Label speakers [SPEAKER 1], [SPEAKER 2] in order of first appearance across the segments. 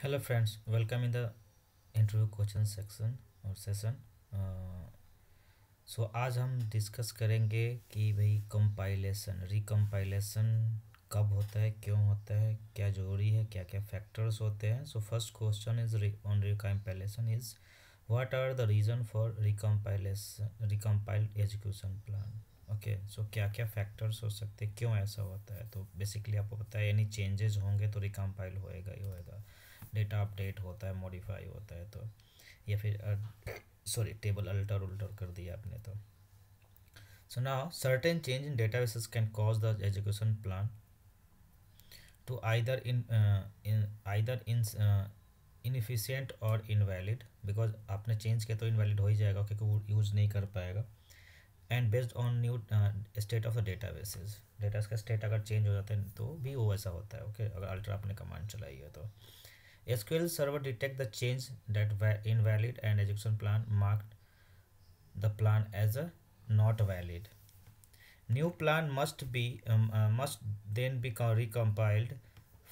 [SPEAKER 1] Hello friends, welcome in the interview question section और session. सो आज हम डिस्कस करेंगे कि भाई कंपाइलेशन रिकम्पाइलेशन कब होता है, क्यों होता है, क्या ज़रूरी है, क्या क्या फैक्टर्स होते हैं। So first question is on recompilation is what are the reason for recompilation recompiled education plan. Okay, so क्या क्या फैक्टर्स हो सकते हैं, क्यों ऐसा होता है। तो बेसिकली आपको पता है एनी चेंजेस होंगे तो रिकम्पाइल होएगा ही होएगा। डेटा अपडेट होता है, मॉडिफाई होता है तो, या फिर सॉरी टेबल अल्टर उल्टर कर दिया आपने तो। So now certain change in databases can cause the education plan to either inefficient और इनवैलिड, बिकॉज आपने चेंज किया तो इनवैलिड हो ही जाएगा क्योंकि वो यूज़ नहीं कर पाएगा। And based on new state of the databases, data का स्टेट अगर चेंज हो जाता है तो भी वो ऐसा होता है। ओके, अगर अल्टर आपने कमांड चलाई है तो SQL Server detect the change that were invalid and execution plan marked the plan as a not valid. New plan must then be recompiled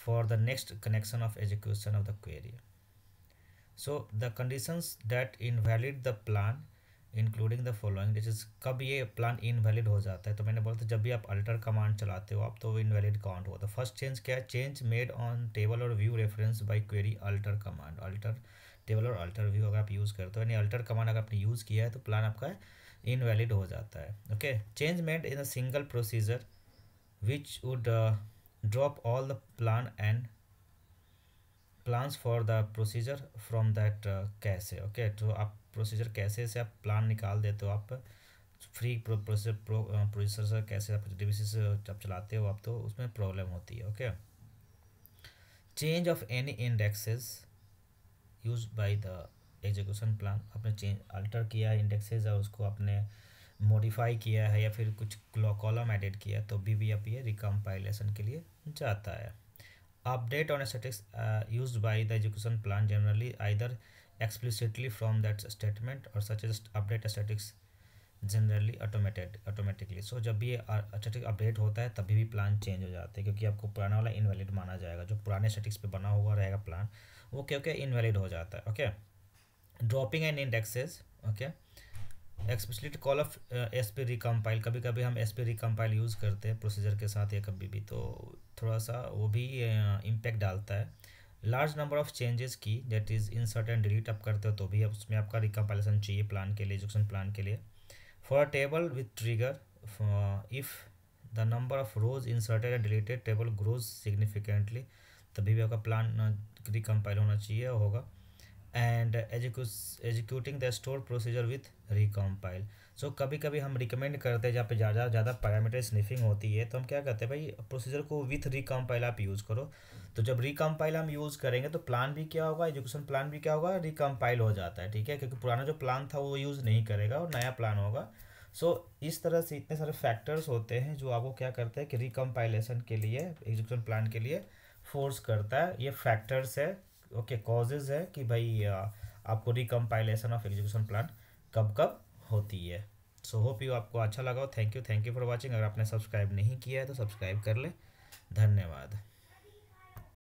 [SPEAKER 1] for the next connection of execution of the query. So the conditions that invalid the plan including the following, this is कब ये plan invalid हो जाता है। तो मैंने बोला था जब भी आप अल्टर कमांड चलाते हो आप तो वो इनवैलिड काउंट होता है। फर्स्ट चेंज क्या है, चेंज मेड ऑन टेबल और view reference by query alter command. Alter table और अल्टर व्यू अगर आप यूज़ करते हो यानी अल्टर कमांड अगर आपने यूज़ किया है तो प्लान आपका इनवैलिड हो जाता है। Okay, change made in a single procedure which would drop all the plan and plans for the procedure from that कैसे। ओके, तो आप प्रोसीजर कैसे से आप प्लान निकाल देते हो, आप फ्री प्रोसीजर से कैसे आप डीबीसी से जब चलाते हो आप तो उसमें प्रॉब्लम होती है। Okay, change of any indexes use by the execution plan, आपने चेंज अल्टर किया है इंडेक्सेस और उसको आपने मॉडिफाई किया है या फिर कुछ कॉलम एडिट किया है तो भी आप ये रिकम्पाइलेशन के लिए जाता है। Update on statistics used by the education plan generally either explicitly from that statement or such as update statistics generally automatically। सो जब भी ये स्टैटिक अपडेट होता है तभी भी प्लान चेंज हो जाते हैं क्योंकि आपको पुराना वाला इनवैलिड माना जाएगा। जो पुराने स्टैटिक्स पे बना हुआ रहेगा प्लान वो क्योंकि इनवैलिड हो जाता है। Okay, dropping and indexes. Okay, explicit call of S P recompile, कभी कभी हम एस पी रिकम्पाइल यूज़ करते हैं प्रोसीजर के साथ या कभी भी तो थोड़ा सा वो भी इम्पैक्ट डालता है। लार्ज नंबर ऑफ चेंजेस की that is insert and delete आप करते हो तो भी उसमें आपका रिकम्पाइलेशन चाहिए प्लान के लिए, एजुकेशन प्लान के लिए। For table with trigger, if the number of rows inserted and deleted table grows significantly तभी भी आपका प्लान रिकम्पाइल होना चाहिए होगा। And executing the store procedure with recompile. So कभी कभी हम रिकमेंड करते हैं जहाँ पे ज़्यादा ज़्यादा पैरामीटर स्निफिंग होती है तो हम क्या करते हैं भाई प्रोसीजर को विथ रिकम्पाइल आप यूज़ करो। तो जब रिकम्पाइल हम यूज़ करेंगे तो प्लान भी क्या होगा, एजुकेशन प्लान भी क्या होगा, रिकम्पाइल हो जाता है। ठीक है, क्योंकि पुराना जो प्लान था वो यूज़ नहीं करेगा और नया प्लान होगा। सो इस तरह से इतने सारे फैक्टर्स होते हैं जो आपको क्या करते हैं कि रिकम्पाइलेशन के लिए, एजुकेशन प्लान के लिए फोर्स करता है। ये फैक्टर्स है, ओके, कॉजेज है कि भाई आपको रिकम्पाइलेशन ऑफ एजुकेशन प्लान कब कब होती है। सो होप यू आपको अच्छा लगा हो। Thank you for watching. अगर आपने सब्सक्राइब नहीं किया है तो सब्सक्राइब कर ले। धन्यवाद।